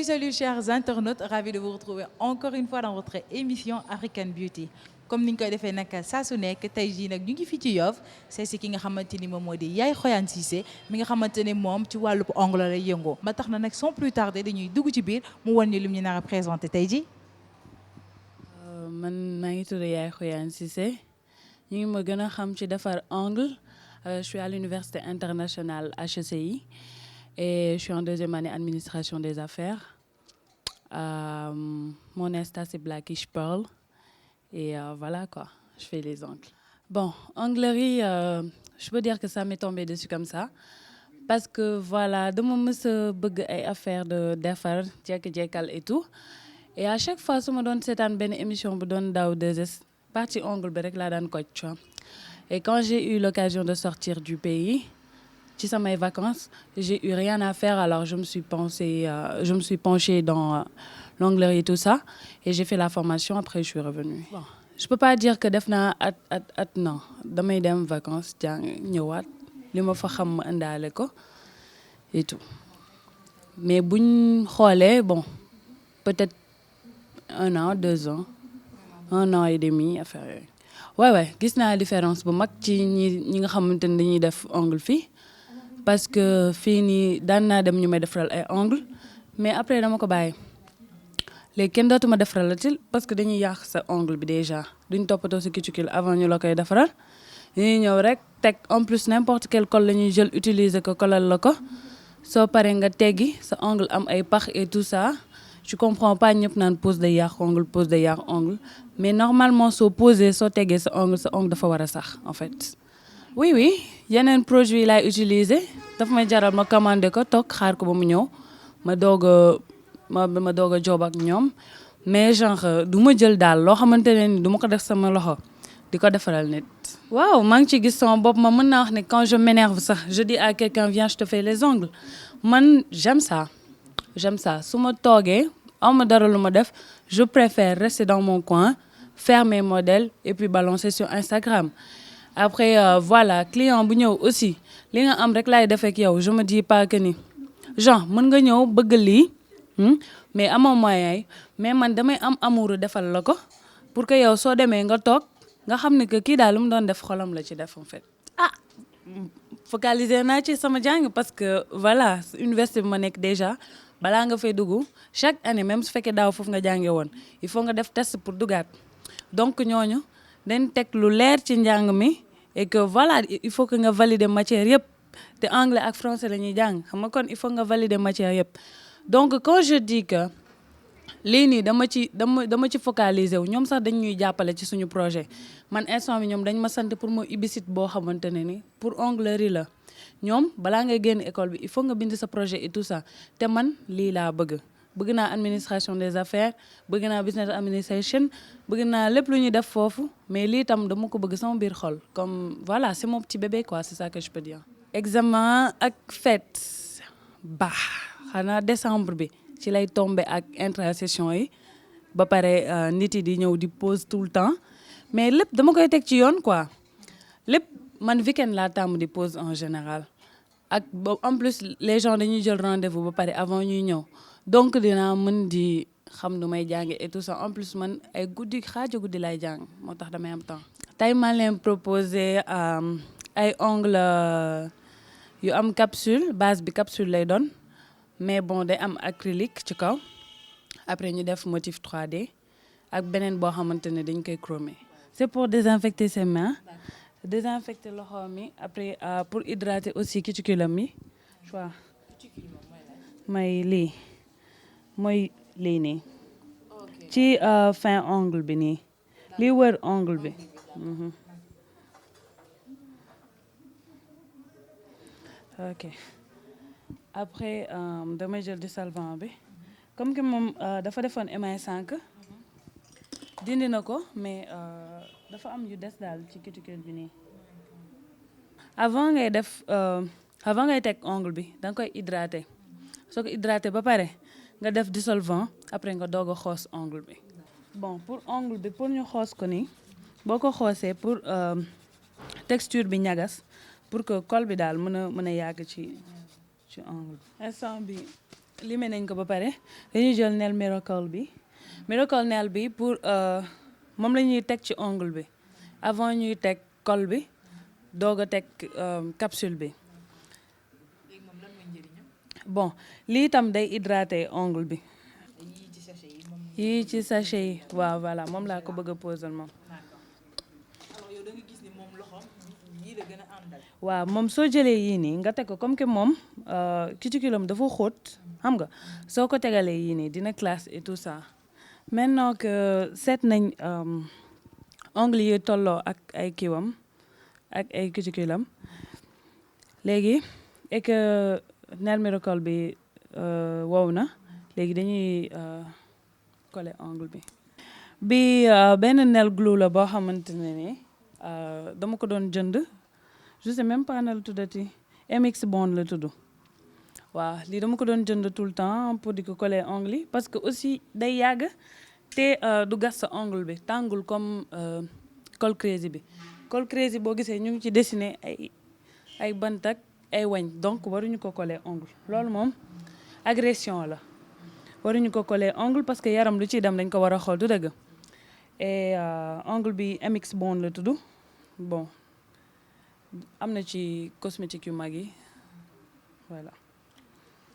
Salut chers internautes, ravi de vous retrouver encore une fois dans votre émission African Beauty. Comme ni ñu koy defee nag saa su nekk tey jii nag ñu ngi fii ci Yoff c'est si ki nga xamante ni moom moo di Yaye Xoyane Cissé mi nga xamante ne moom ci wàllu ongle lay yëngoo ba tax na nag sans plus tarder dañuy dugg ci biir mu wan ñu lim ñu nar a présenté tey jii. Man maa ngi tudd Yaye Xoyane Cissé ñu ngi ma gën a xam ci defar ongle. Je suis à l'université internationale HECI. Et je suis en deuxième année administration des affaires. Mon Insta c'est Blackish Pearl. Et voilà quoi, je fais les ongles. Bon, onglerie, je peux dire que ça m'est tombé dessus comme ça. Parce que voilà, dama mës a bëgg ay affaire de defar jekk-jekkal et tout. Et à chaque fois su ma doon seetaan benn émission bu doon daw 2S partie ongle bi rek laa daan koj, tu vois. Et quand j'ai eu l'occasion de sortir du pays, ci samay vacances, j'ai eu rien à faire, alors je me suis penchée dans l'onglerie et tout ça, et j'ai fait la formation, après je suis revenue. Bon, je peux pas dire que def naa at non, damay dem vacances jàng ñëwaat li ma fa xam ma indaale ko et tout. Mais buñ xoolee, bon, peut-être 1 an, 2 ans, 1 an et demi affaire yooyu. Ouais, gis naa différence bu mag ci ñi nga xamante ne dañuy def ongle fii. Parce que fii nii daan naa dem ñu may defaral ay ongle mais après dama ko bàyyi léegi kenn dootuma defaralatil parce que dañuy yàq sa ongle bi déjà duñ toppatoo sa cuticule avant ñu la koy defaral dañuy ñëw rek teg en plus n'importe quel colle la ñuy jël utiliser ko kolal la ko soo paree nga teggi sa ongle am ay pax et tout ça je comprends pas ñëpp naan pose day yàq ongle mais normalement soo posé soo teggee sa ongle dafa war a sax en fait. Oui yeneen produit laay utiliser daf may jaral ma commandé ko toog xaar ko ba mu ñëw ma doog a job ak ñoom mais genre du ma jël daal loo xamante ne ni du ma ko def sama loxo di ko defaral nit. Waaw maa ngi ci gis sama bopp ma mën naa wax ne quand je m'énerve sax je dis à quelqu'un viens je te fais les ongles man j'aime ça su ma toogee aw ma dara lu ma def je préfère rester dans mon coin faire mes modèles et puis balancer sur Instagram. Après voilà client bu ñëw aussi li nga am rek laay def ak yow je me dis pas que ni genre mën nga ñëw bëgg lii mais amoo moyen yi mais man damay am amour defal la ko pour que yow soo demee nga toog nga xam ne que kii daal lu mu doon def xolam la ci def en fait. Focaliser naa ci sama jàng parce que voilà université bi ma nekk déjà balaa nga fay dugg chaque année même su fekkee daaw foofu nga jàngee woon il faut nga def test pour dugaat donc ñooñu dañ teg lu leer ci njàng mi. Et que voilà il faut que nga valider matière yëpp te anglais ak français la ñuy jàng xam nga kon il faut nga valider matière yëpp donc quand je dis que lii nii dama ci focaliser wu ñoom sax dañ ñuy jàppale ci suñu projet man instant bi ñoom dañ ma sant pour ma ubbi site boo xamante ne ni pour onglerie la ñoom balaa ngay génn école bi il faut nga bind sa projet et tout ça te man lii laa bëgg naa administration des affaires bëgg naa business administration bëgg naa lépp lu ñuy def foofu mais lii tam dama ko bëgg sama biir xol comme voilà c'est mon petit bébé quoi c'est ça que je peux dire. Examen ak fête xanaa décembre bi ci lay tombé ak intrasession yi ba pare nit yi di ñëw di pause tout le temps mais lépp dama koy teg ci yoon quoi lépp man week-end laa tàmm di pause en général ak en plus les gens dañuy jël rendez-vous ba pare avant ñuy ñëw. Donc dinaa mën di xam nu may jànge et tout ça en plus man ay xaaju guddi lay jàng moo tax damay am temps. Tey maa leen proposé ay ongles yu am capsule base bi capsule lay doon mais bon day am acrylique ci kaw après ñu def motif 3D ak beneen boo xamante ne dañ koy chromer. C'est pour désinfecter ses mains désinfecter loxo mi après pour hydrater aussi cuticule mi tu vois may lii. mooy lii nii ci fin ongle bi nii lii wër ongle bi ok après damay jël dissolvant bi comme que moom dafa defoon émail sànq dindi na ko mais dafa am yu des daal ci cuticule bi nii avant ngay def avant ngay teg ongle bi da nga koy hydrater soo ko hydrater ba pare nga def dissolvant après nga doog a xoos ongle bi. bon pour ongle bi pour ñu xoos ko nii boo ko xoosee pour texture bi ñagas pour que col bi daal mën a yàgg ci ongle bi. instant bi limé nañ ko ba pare dañuy jël nail miracle bi nail bi pour moom la ñuy teg ci ongle bi avant ñuy teg col bi doog a teg capsule bi. bon lii itam day hydrater ongle bi. yii ci sachet yi waaw voilà moom laa ko bëgg a posal moom. waaw moom soo jëlee yii nii nga teg ko comme que moom cuticulum dafa xóot xam nga soo ko tegalee yii nii dina classe et tout ça. maintenant que seet nañ ongle yi tolloo ak ay kiwam ak ay cuticulum léegi et que nail miracle bi wow na léegi dañuy coller ongle bi benn nail glue la boo xamante ne ni dama ko doon jënd je sais même pas na la tuddati MX Bond la tudd waaw lii dama ko doon jënd tout le temps pour di ko coller ongle yi parce que aussi day yàgg te du gas sa ongle bi tàngul comme col crazy bi. col crazy boo gisee ñu ngi ci dessiner ay bant ak ay wañ donc waruñu ko coller ongle loolu moom agression la waruñu ko coller ongle parce que yaram lu ciy dem dañ ko war a xool du dëgg. et ongle bi MX Bond la tudd bon am na ci cosmétique yu mag yi voilà.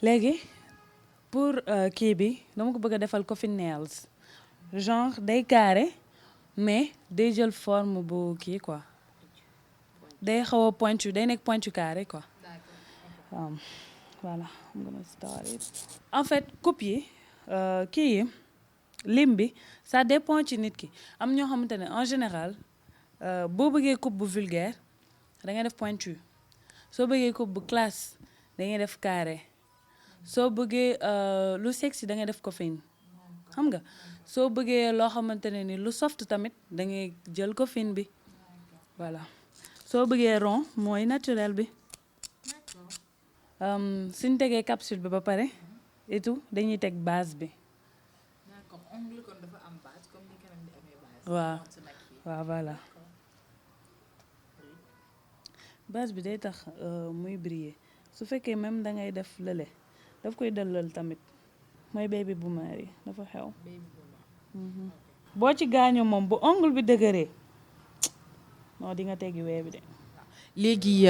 léegi pour kii bi dama ko bëgg a defal coffin nails genre day carré mais day jël forme bu kii quoi day xaw a pointu day nekk pointu carré quoi. voilà I'm gonna start it. en fait coupe yi kii yi lim bi ça dépend ci nit ki am ñoo xamante ne en général boo bëggee coupe bu vulgaire da ngay def pointu soo bëggee coupe bu classe da ngay def carré soo bëggee lu sexy da ngay def coffin xam nga soo bëggee loo xamante ne ni lu soft tamit da ngay jël coffin bi voilà soo bëggee rond mooy naturel bi. suñ tegee capsule bi ba pare et tout dañuy teg base bi. waaw waaw voilà base bi day tax muy briller su fekkee même da ngay def lële daf koy dëllal tamit mooy baby boomer yi dafa xew. boo ci gaañoo moom bu ongle bi dëgëree non di nga teggi wee bi de. léegi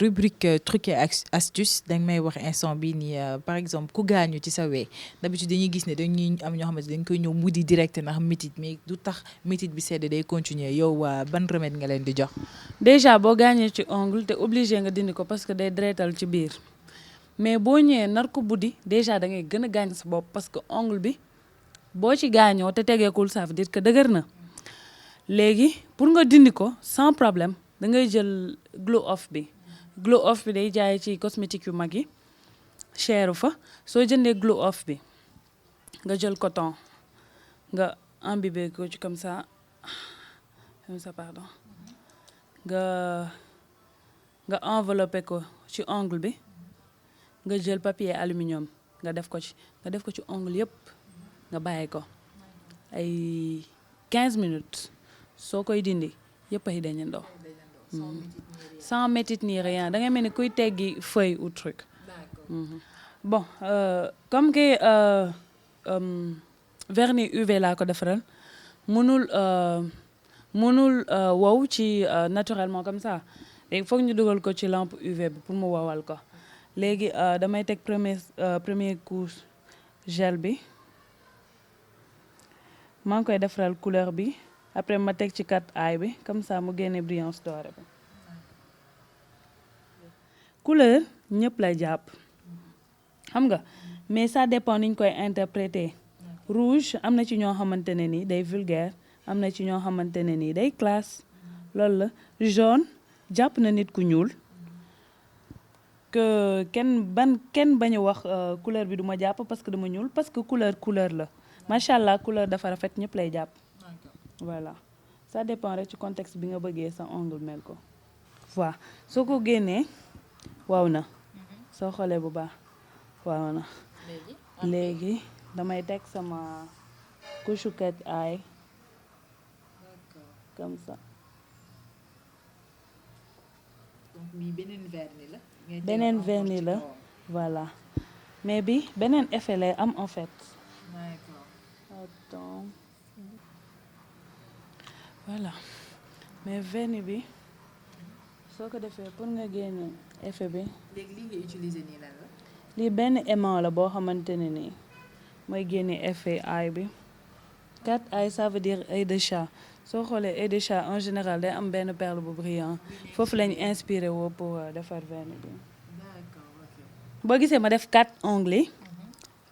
rubrique trucs et astuces dañ may wax instant bi nii par exemple ku gaañu ci sa wee d'habitude dañuy gis ne dañuy am ñoo xamante dañ koy ñëw mudi direct ndax métit mais du tax métit bi sedd day continuer yow ban remède nga leen di jox. déjà boo gaañee ci ongle te obligé nga dindi ko parce que day deretal ci biir mais boo ñëwee nar ko buddi déjà da ngay gën a gaañ sa bopp parce que ongle bi boo ci gaañoo te tegeekul ça veut dire que dëgër na léegi pour nga dindi ko sans problème. da ngay jël glow off bi day jaay ci cosmétique yu mag yi cher fa soo jëndee glow off bi nga jël coton nga imbibé ko ci comme ça pardon nga enveloppé ko ci ongle bi nga jël papier aluminium nga def ko ci ongle yëpp nga bàyyi ko ay 15 minutes soo koy dindi yëpp ay dañandoo. sans métit ni rien da ngay mel ni kuy teggi feuille ou truc. bon comme que vernis UV laa ko defaral mënul wow ci naturellement comme ça léegi foog ñu dugal ko ci lampe UV bi pour mu wowal ko léegi damay teg première couche gel bi maa ngi koy defaral couleur bi. après ma teg ci cat eye bi comme ça mu génne brillance dorée bi. couleur ñëpp lay jàpp xam nga mais ça dépend niñ koy interpréter. rouge am na ci ñoo xamante ne ni day vulgaire am na ci ñoo xamante ne ni day classe loolu la. jaune jàpp na nit ku ñuul que kenn bañ a wax couleur bi du ma jàpp parce que dama ñuul parce que couleur la macha allah couleur dafa rafet ñëpp lay jàpp. voilà ça dépend rek ci contexte bi nga bëggee sa ongle mel ko. waaw soo ko génnee waaw na soo xoolee bu baax waaw na léegi damay teg sama couche cat eye comme ça donc bii beneen vernis la. beneen vernis la voilà mais bi beneen effet lay am en fait. D'accord. Attends. Voilà mais vernis bi soo ko defee pour nga génne effet bi. léegi lii nga utiliser nii lan la. lii benn aimant la boo xamante ne nii mooy génne effet eye bi. cat eye ça veut dire œil de chat soo xoolee œil de chat en général day am benn perle bu brillant foofu lañu inspiré woo pour defar vernis bi. D'accord, ok. boo gisee ma def 4 ongles yi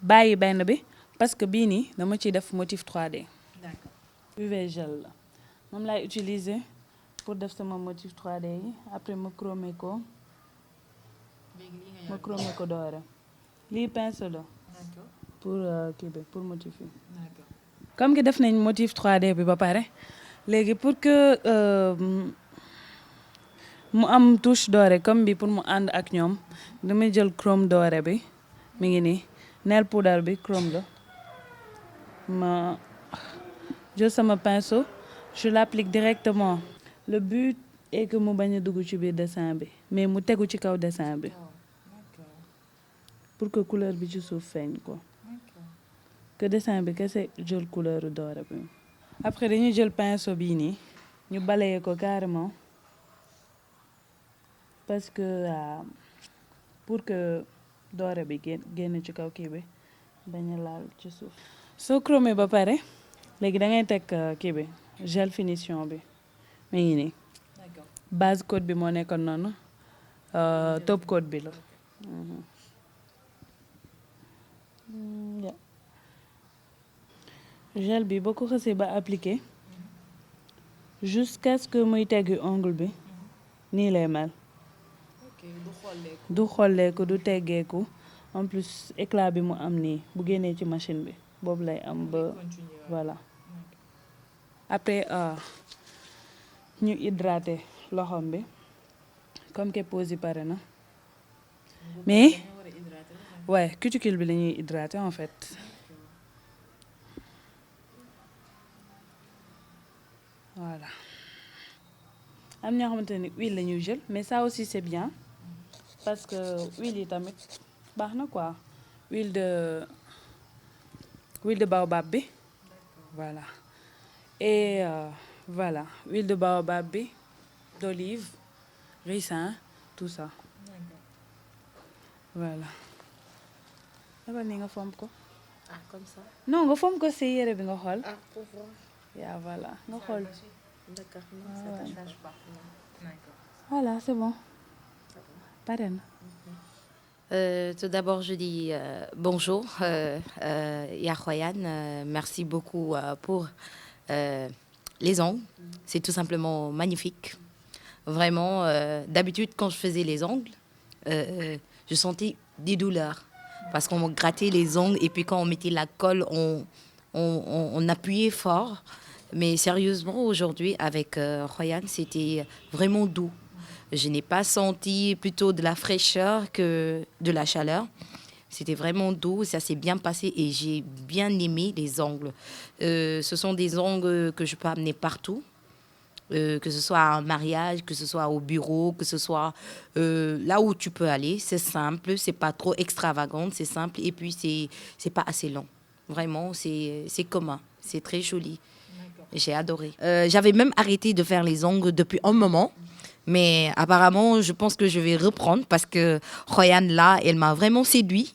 bàyyi benn bi parce que bii nii dama ciy def motif 3D. D'accord. UV gel la moom laay utiliser pour def sama motif 3D yi après ma chromé ko léegi lii nga ma yor. chromé ko doore lii pinceau la D'accord. pour kii bi pour motif yi. D'accord. comme que def nañ motif 3D bi ba pare léegi pour que mu am touche dorée comme bi pour mu ànd ak ñoom damay jël chrome doré bi mi ngi nii nail poudre bi chrome la ma jël sama pinceau je l'applique directement le but est que mu bañ a dugg ci biir dessin bi mais mu tegu ci kaw dessin bi Oh, d'accord. pour que couleur bi ci suuf feeñ ko D'accord. que dessin bi kese jël couleur doré bi après dañuy jël pinceau bii nii ñu balayer ko carrément parce que pour que doré bi génn ci kaw kii bi bañ a laal ci suuf soo chromé ba pare léegi da ngay teg kii bi gel finition bi mi ngi nii D'accord. base coat bi moo nekkoon noonu top coat bi la yeah. gel bi boo ko xësee ba appliqué jusqu'à ce que muy teggi ongle bi nii lay mel ok du xolleeku. du xolleeku du teggeeku en plus éclat bi mu am nii bu génnee ci machine bi boobu lay am ba Continuer. voilà après ñu hydraté loxom bi comme que pose yi pare na mais Dañoo war a hydrater. ouais cuticule bi la ñuy hydraté en fait voilà am ñoo xamante ne huile la ñuy jël mais ça aussi c'est bien parce que huile yi tamit baax na quoi huile de baobab bi voilà et voilà huile de baobab bi d'olive ricin tout ça D'accord. voilà dafa ni nga fomp ko Ah, comme ça. non nga fomp ko si yére bi nga xool Ah, pour voir. yaa voilà nga xool D'accord. Non, Ah, ça ouais. ne change pas. Non. D'accord. voilà c'est bon pare na Tout d'abord, je dis bonjour, Yahoyan. Merci beaucoup pour les ongles. C'est tout simplement magnifique. Vraiment, d'habitude, quand je faisais les ongles, je sentais des douleurs. Parce qu'on me grattait les ongles et puis quand on mettait la colle, on appuyait fort. Mais sérieusement, aujourd'hui, avec Royan, c'était vraiment doux. Je n'ai pas senti plutôt de la fraîcheur que de la chaleur. C'était vraiment doux, ça s'est bien passé et j'ai bien aimé les ongles. Ce sont des ongles que je peux amener partout, que ce soit à un mariage, que ce soit au bureau, que ce soit là où tu peux aller. C'est simple, c'est pas trop extravagant, c'est simple et puis c'est pas assez long. Vraiment, c'est commun, c'est très joli. J'ai adoré. J'avais même arrêté de faire les ongles depuis un moment. Mais apparemment, je pense que je vais reprendre parce que Royan, là, elle m'a vraiment séduit.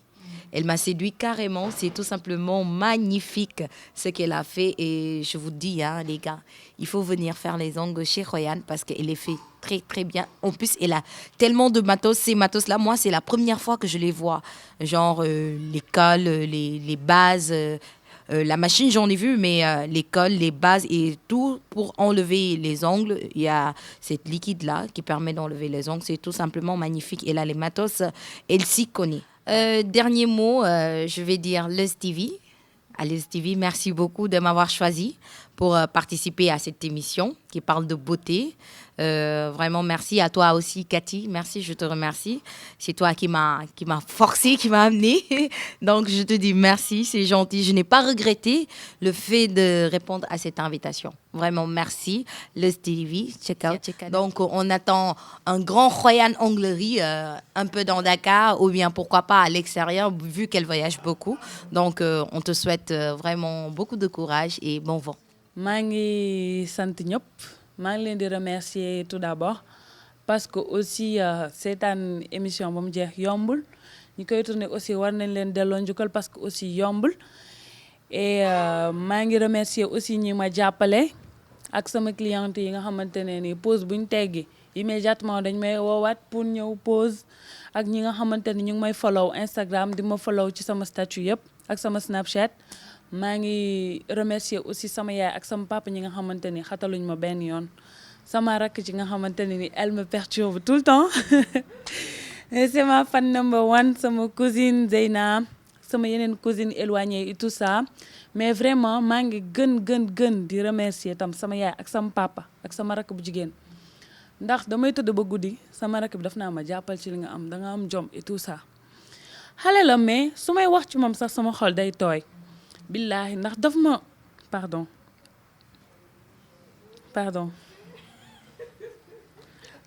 Elle m'a séduit carrément. C'est tout simplement magnifique ce qu'elle a fait. Et je vous dis, hein, les gars, il faut venir faire les ongles chez Royan parce qu'elle les fait très, très bien. En plus, elle a tellement de matos. Ces matos-là, moi, c'est la première fois que je les vois. Genre les cols, les bases. La machine, j'en ai vu, mais les cols, les bases et tout pour enlever les ongles. Il y a cette liquide-là qui permet d'enlever les ongles. C'est tout simplement magnifique. Et là, les matos, elle s'y connaît. Dernier mot, je vais dire le Stevie. Allez, Stevie, merci beaucoup de m'avoir choisi pour participer à cette émission qui parle de beauté. Vraiment, merci à toi aussi, Cathy. Merci, je te remercie. C'est toi qui m'a forcé, qui m'a amené. Donc, je te dis merci, c'est gentil. Je n'ai pas regretté le fait de répondre à cette invitation. Vraiment, merci. Le TV, check out. Donc, on attend un grand Royan Onglerie un peu dans Dakar ou bien pourquoi pas à l'extérieur, vu qu'elle voyage beaucoup. Donc, on te souhaite vraiment beaucoup de courage et bon vent. maa ngi sant ñëpp maa ngi leen di remercier tout d'abord parce que aussi seetaan émission ba mu jeex yombul ñi koy tourner aussi war nañ leen delloo njukkal parce que aussi yombul et maa ngi remercier aussi ñi ma jàppale ak sama cliente yi nga xamante ne ni pause bu ñu teggi immédiatement dañ may woowaat pour ñëw pause ak ñi nga xamante ni ñu ngi may follow Instagram di ma follow ci sama statut yëpp ak sama Snapchat maa ngi remercier aussi sama yaay ak sama papa ñi nga xamante ni xataluñ ma benn yoon sama rakk ci nga xamante ni elle me perturbe tout le temps c'est ma fan number one sama cousine Zeyna sama yeneen cousine éloignée et tout ça mais vraiment maa ngi gën di remercier tam sama yaay ak sama papa ak sama rakk bu jigéen ndax damay tëdd ba guddi sama rakk bi daf naa ma jàppal ci li nga am da nga am jom et tout ça xale la mais su may wax ci moom sax sama xol day tooy billaahi ndax daf ma pardon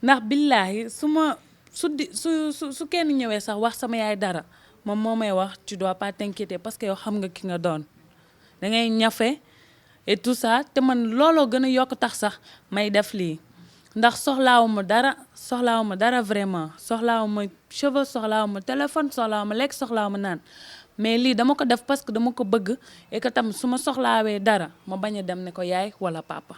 ndax billaahi su kenn ñëwee sax wax sama yaay dara moom moo may wax tu dois pas t'inquiéter parce que yow xam nga ki nga doon da ngay ñafe et tout ça te man looloo gën a yokk tax sax may def lii ndax soxlaawu ma dara vraiment soxlaawu ma cheveux soxlaawu ma téléphone soxlaawu ma lekk soxlaawu ma naan mais lii dama ko def parce que dama ko bëgg et que tam su ma soxlaawee dara ma bañ a dem ne ko yaay wala papa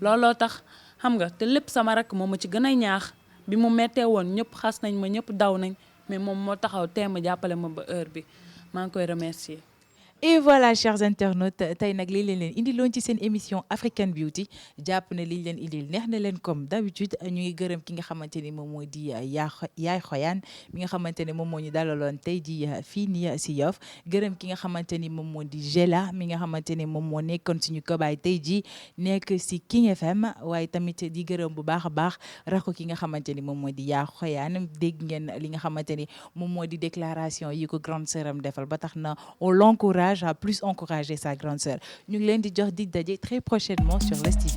looloo tax xam nga te lépp sama rakk moom ma ci gën a ñaax bi mu mettee woon ñëpp xas nañ ma ñëpp daw nañ mais moom moo taxaw teem a jàppale ma ba heure bi maa ngi koy remercier. Et voilà, chers internautes, tey nag lii leen indiloon ci seen émission African Beauty jàpp ne lii leen indil neex na leen comme d'habitude ñu ngi gërëm ki nga xamante ni moom moo di Yaay Xoyaan mi nga xamante ne moom moo ñu dalaloon tey ji fii nii si Yoff gërëm ki nga xamante ni moom moo di Gela mi nga xamante ne moom moo nekkoon suñu kobaay tey ji nekk si King FM waaye tamit di gërëm bu baax a baax rakk ki nga xamante ni moom moo di Yaay Xoyaan dégg ngeen li nga xamante ni moom moo di déclaration yi ko grande sœur am defal ba tax na on l'encourage à plus encourager sa grande sœur ñu ngi leen di jox dig daje très prochainement sur Less TV.